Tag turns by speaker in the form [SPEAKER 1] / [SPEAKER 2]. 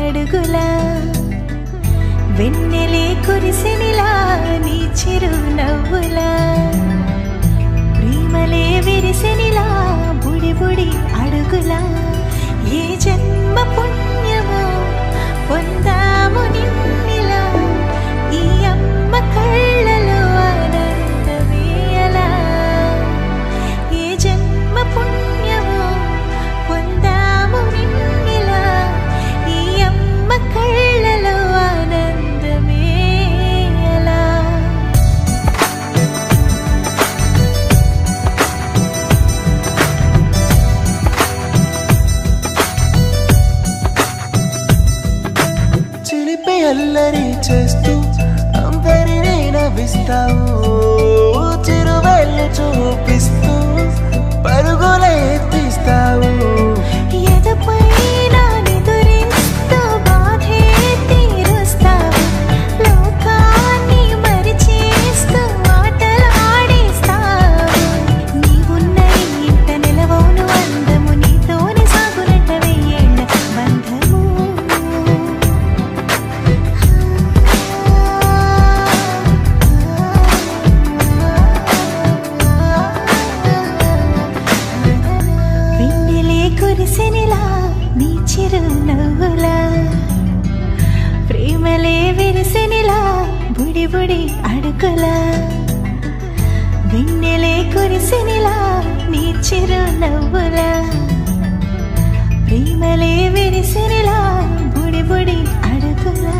[SPEAKER 1] అడుగులా వెన్నెలే కురిసెనిలా నీ చిరు నవ్వులా ప్రేమలే విరిసెనిలా బుడి బుడి అడుగులా ఏ జన్మ పుణ్యమో పొందాము నిన్నిలా ఈ అమ్మ కళ్ళలో ఆనందమే అలా ఏ జన్మ పుణ్యమో పొందాము నిన్నిలా ఈ అమ్మ కళ్ళలో ఆనందమే అలా
[SPEAKER 2] చిలిపి అల్లరి చేస్తూ అందరినీ నవ్విస్తావు చిరువెళ్ళు చూపిస్తూ పరుగులే తీస్తావు
[SPEAKER 1] ఎదపై నా నిదురిస్తూ బాధే తీరుస్తావు లోకాన్ని మరిచేస్తూ ఆటలు ఆడేస్తావు నీవున్న ఇంట నిలవను అందము నీతోనే సాగునట్ట వెయ్యేళ్ళ బంధము వెన్నెలే కురిసెనిలా నీ చిరు నవ్వులా ప్రేమలే విరిసెనిలా బుడి బుడి అడుగులా వెన్నెలే కురిసెనిలా నీ చిరు నవ్వులా ప్రేమలే విరిసెనిలా బుడి బుడి అడుగులా